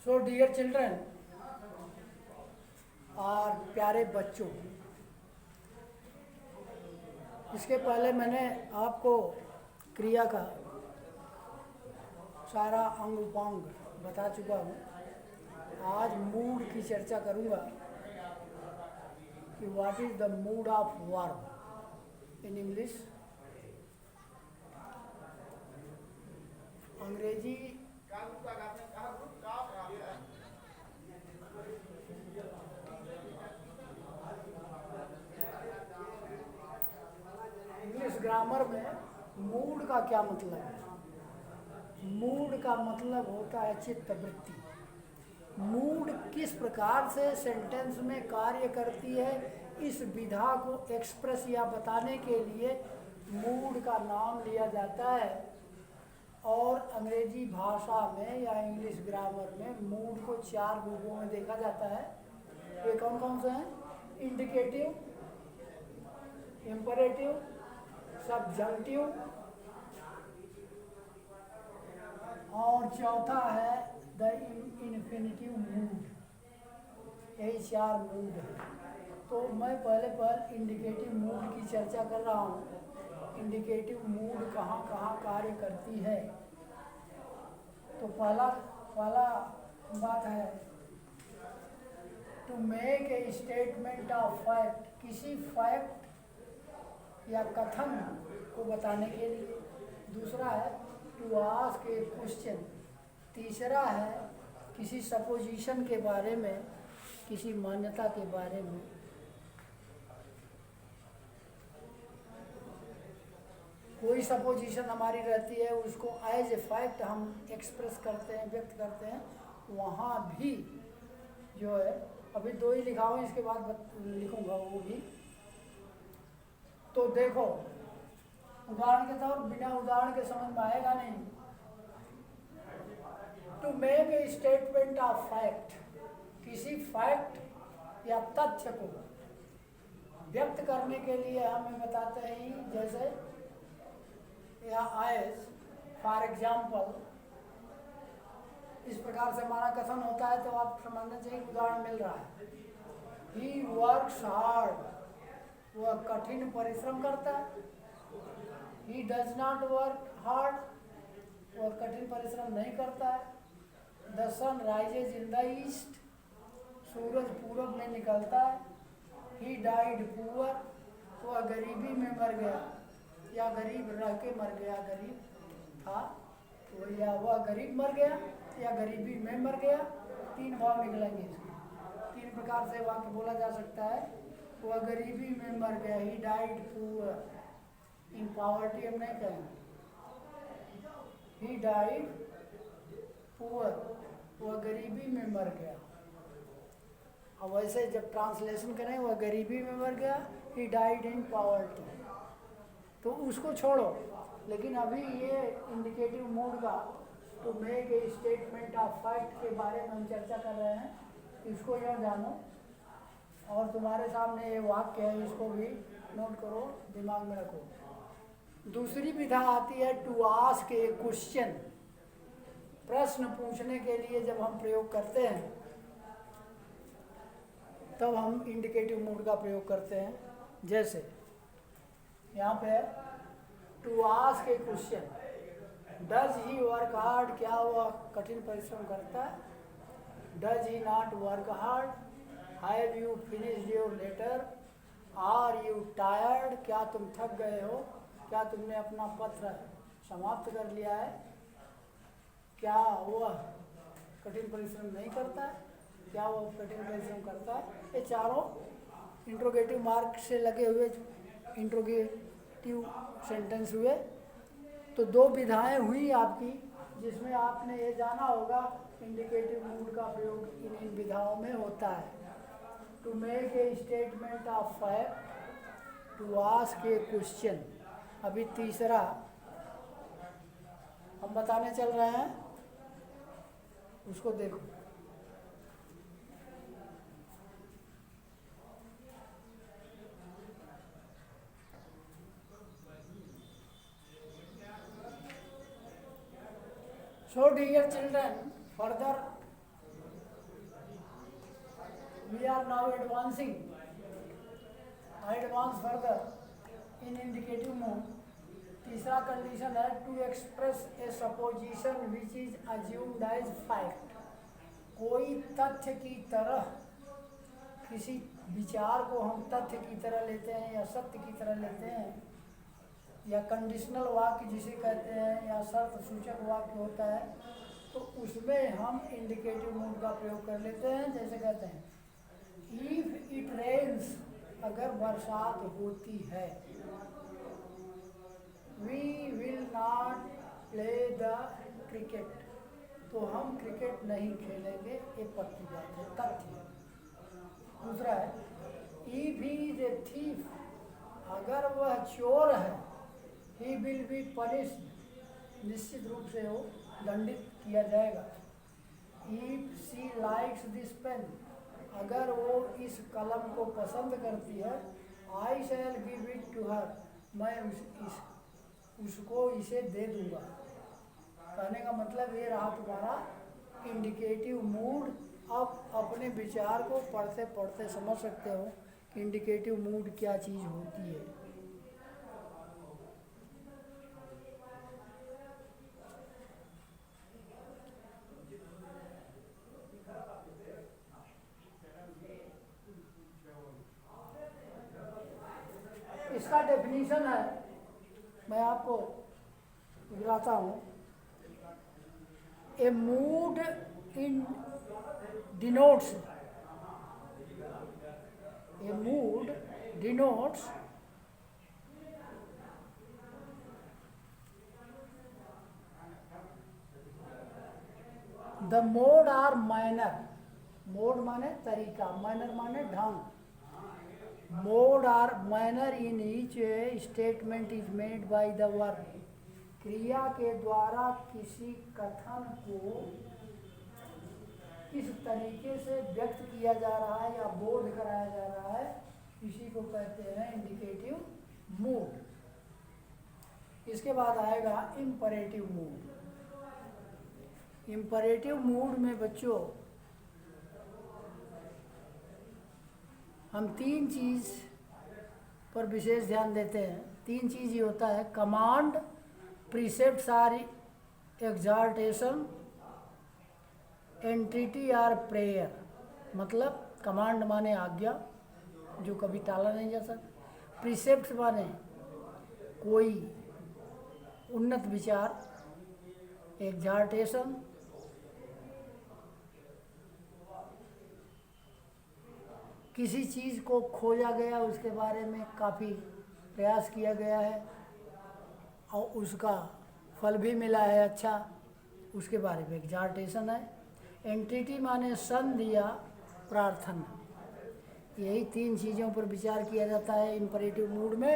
So dear children और प्यारे बच्चों, इसके पहले मैंने आपको क्रिया का सारा अंग उपांग बता चुका हूँ। आज मूड की चर्चा करूँगा कि what is the mood off verb in English. अंग्रेजी इंग्लिश ग्रामर में मूड का क्या मतलब है? मूड का मतलब होता है चित्तवृत्ति। मूड किस प्रकार से सेंटेंस में कार्य करती है, इस विधा को एक्सप्रेस या बताने के लिए मूड का नाम लिया जाता है। और अंग्रेजी भाषा में या इंग्लिश ग्रामर में मूड को 4 रूपों में देखा जाता है। ये कौन कौन से हैं? इंडिकेटिव, इंपरेटिव, सब्जंक्टिव और चौथा है द इन्फिनिटिव मूड। यही 4 मूड है। तो मैं पहले इंडिकेटिव मूड की चर्चा कर रहा हूँ। इंडिकेटिव मूड कहाँ कहाँ कार्य करती है। तो पहला बात है to make a statement of fact, किसी फैक्ट या कथन को बताने के लिए। दूसरा है टू आस्क ए क्वेश्चन। तीसरा है किसी सपोजिशन के बारे में, किसी मान्यता के बारे में। कोई सपोजिशन हमारी रहती है, उसको एज ए फैक्ट हम एक्सप्रेस करते हैं, व्यक्त करते हैं। वहाँ भी जो है, अभी 2 ही लिखा हूँ, इसके बाद लिखूँगा वो भी। तो देखो, उदाहरण के तौर, बिना उदाहरण के समझ में आएगा नहीं। To make a statement of fact, किसी फैक्ट या तथ्य को व्यक्त करने के लिए हमें बताते हैं, जैसे या एज फॉर एग्जाम्पल। इस प्रकार से हमारा कथन होता है, तो आप समझना चाहिए उदाहरण मिल रहा है। ही वर्क्स हार्ड, वह कठिन परिश्रम करता है। He does not work hard, वह कठिन परिश्रम नहीं करता है। The sun rises in the east, सूरज पूरब में निकलता है। ही डाइड पुअर, वह गरीबी में मर गया या गरीब रह के मर गया, गरीब था तो, या वह गरीब मर गया या गरीबी में मर गया। 3 भाव निकलेंगे इसके। 3 प्रकार से वाक्य बोला जा सकता है। वह गरीबी में मर गया, he died poor. In poverty हम नहीं कहेंगे, ही डाइड पुअर, वह गरीबी में मर गया। अब वैसे जब ट्रांसलेशन करें, वह गरीबी में मर गया, ही डाइड इन पॉवर्टी, तो उसको छोड़ो। लेकिन अभी ये इंडिकेटिव मूड का to make a statement of fact के बारे में हम चर्चा कर रहे हैं। इसको यह जानो, और तुम्हारे सामने ये वाक्य है, इसको भी नोट करो, दिमाग में रखो। दूसरी विधा आती है टू आस्क ए क्वेश्चन। प्रश्न पूछने के लिए जब हम प्रयोग करते हैं, तब हम इंडिकेटिव मूड का प्रयोग करते हैं। जैसे यहाँ पे to ask a question, does he work hard, क्या वह कठिन परिश्रम करता है। Does he not work hard, have you finished your letter, are you tired, क्या तुम थक गए हो, क्या तुमने अपना पत्र समाप्त कर लिया है। क्या वह कठिन परिश्रम नहीं करता है, क्या वह कठिन परिश्रम करता है। ये चारों इंट्रोगेटिव मार्क से लगे हुए इंट्रोगेटिव सेंटेंस हुए। तो 2 विधाएं हुई आपकी, जिसमें आपने ये जाना होगा इंडिकेटिव मूड का प्रयोग इन विधाओं में होता है। To make a statement of fact, to ask a question. अभी तीसरा हम बताने चल रहे हैं, उसको देखो। So dear children, further We are now advancing. I advance further in indicative mood. तीसरा कंडीशन है to express a supposition which is assumed as fact. कोई तथ्य की तरह, किसी विचार को हम तथ्य की तरह लेते हैं या सत्य की तरह लेते हैं, या कंडीशनल वाक्य जिसे कहते हैं या शर्त सूचक वाक्य होता है, तो उसमें हम इंडिकेटिव मूड का प्रयोग कर लेते हैं। जैसे कहते हैं इफ इट रेन्स, अगर बरसात होती है, we will not play the cricket, तो हम क्रिकेट नहीं खेलेंगे, ये पक्की बात है, तथ्य। दूसरा है if he is a thief, अगर वह चोर है, ही विल बी पनिश्ड, निश्चित रूप से वो दंडित किया जाएगा। If she likes this pen, अगर वो इस कलम को पसंद करती है, I shall give it to her, मैं उसको इसे दे दूंगा। कहने का मतलब ये रहा तुम्हारा इंडिकेटिव मूड। अब अपने विचार को पढ़ते पढ़ते समझ सकते हो कि इंडिकेटिव मूड क्या चीज़ होती है। इसका डेफिनेशन है, मैं आपको दिखाता हूँ। A mood in denotes, a mood denotes the mode or manner, mode माने तरीका, मैनर माने ढंग। Mode or manner in each statement is made by the verb, क्रिया के द्वारा किसी कथन को किस तरीके से व्यक्त किया जा रहा है या बोध कराया जा रहा है, इसी को कहते हैं इंडिकेटिव मूड। इसके बाद आएगा इंपरेटिव मूड। इंपरेटिव मूड में बच्चों हम तीन चीज़ पर विशेष ध्यान देते हैं। तीन चीज़ ये होता है, command, precepts or exhortation, entreaty or prayer. मतलब कमांड माने आज्ञा, जो कभी टाला नहीं जा सकता। प्रीसेप्ट्स माने कोई उन्नत विचार, एग्जार्टेशन किसी चीज़ को खोजा गया, उसके बारे में काफ़ी प्रयास किया गया है और उसका फल भी मिला है अच्छा, उसके बारे में एग्जार्टेशन है। एंटिटी माने संध या प्रार्थना। यही तीन चीज़ों पर विचार किया जाता है इंपरेटिव मूड में,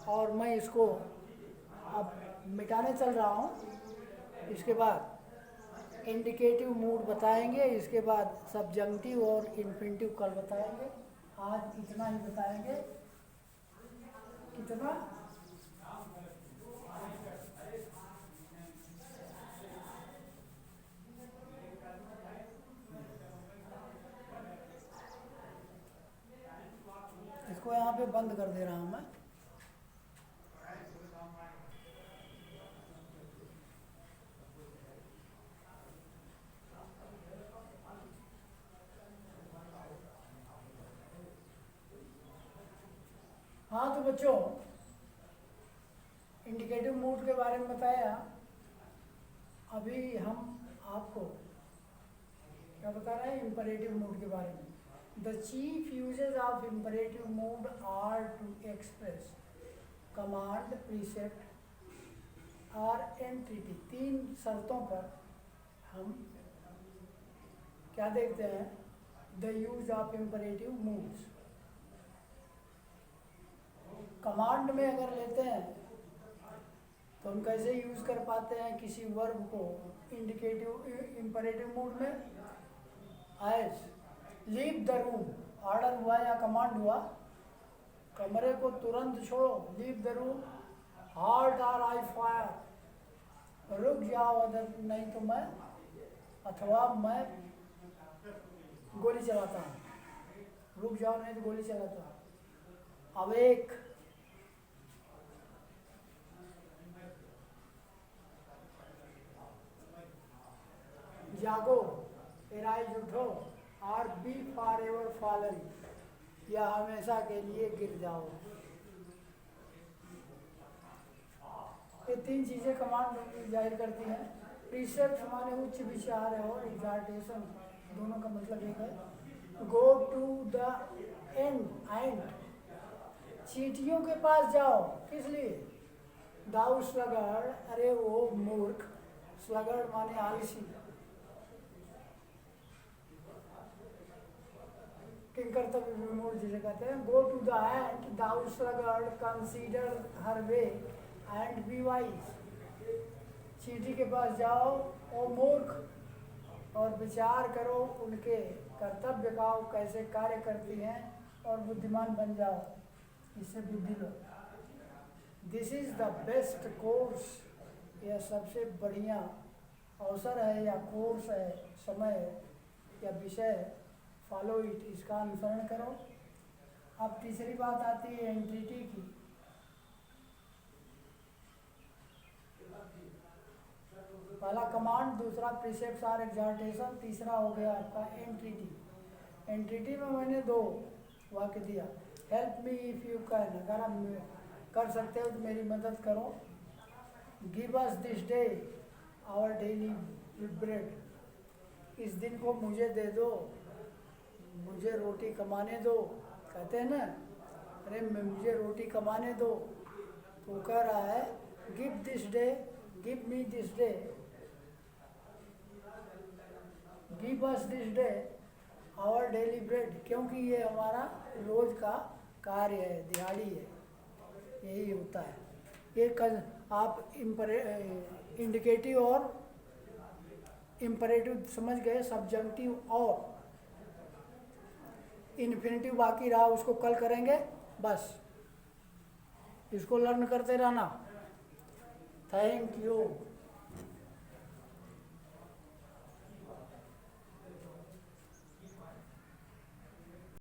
और मैं इसको अब मिटाने चल रहा हूँ। इसके बाद इंडिकेटिव मूड बताएंगे, इसके बाद सब्जंक्टिव और इन्फिनिटिव कल बताएंगे। आज इतना ही बताएंगे। कितना? इसको यहाँ पे बंद कर दे रहा हूँ मैं। हाँ तो बच्चों, इंडिकेटिव मूड के बारे में बताया। अभी हम आपको क्या बता रहे हैं इंपरेटिव मूड के बारे में। The chief usages of imperative mood are to express command, precept और एंटिटी। तीन शर्तों पर हम क्या देखते हैं, the use of imperative moods. Command में अगर लेते हैं तो हम कैसे यूज़ कर पाते हैं किसी वर्ब को इंडिकेटिव इंपरेटिव मूड में। As leave the room, order हुआ या कमांड हुआ, कमरे को तुरंत छोड़ो, leave the room. Halt or I fire, रुक जाओ अदर नहीं तो मैं, अथवा मैं गोली चलाता हूँ, रुक जाओ नहीं तो गोली चलाता हूँ। अवेक, जागो, एराइज उठो, और बी फॉर एवर फॉलन, या हमेशा के लिए गिर जाओ। ये तीन चीजें कमांड जाहिर करती हैं। प्रीसेप्ट माने उच्च विचार है और एग्जार्टेशन दोनों का मतलब एक है। गो टू द एंड, चींटियों के पास जाओ, किस लिए? दाऊ स्लगर्ड, अरे वो मूर्ख, स्लगर्ड माने आलसी। किंकर्तव्य विमूढ़ जिसे कहते हैं। Go to the ant, thou sluggard, consider her way and be wise, चींटी के पास जाओ और मूर्ख, और विचार करो उनके कर्तव्य का कैसे कार्य करती हैं, और बुद्धिमान बन जाओ, इससे बुद्धि लो। This is the best course, यह सबसे बढ़िया अवसर है या कोर्स है, समय है या विषय है। फॉलो इट, इसका अनुसरण करो। अब तीसरी बात आती है एंटिटी की। पहला कमांड, दूसरा प्रीसेप्ट्स और एग्जार्टेशन, तीसरा हो गया आपका एंटिटी। एंटिटी में मैंने दो वाक्य दिया। Help me if you can, अगर आप कर सकते हो तो मेरी मदद करो। Give us this day our daily bread, इस दिन को मुझे दे दो, मुझे रोटी कमाने दो। कहते हैं ना, अरे मुझे रोटी कमाने दो, तो कह रहा है give this day, give me this day, give us this day our daily bread, क्योंकि ये हमारा रोज का कार्य है, दिहाड़ी है, यही होता है। ये आप इंडिकेटिव और इम्परेटिव समझ गए, सब्जंक्टिव और इन्फिनिटिव बाकी रहा, उसको कल करेंगे। बस इसको लर्न करते रहना। Thank you.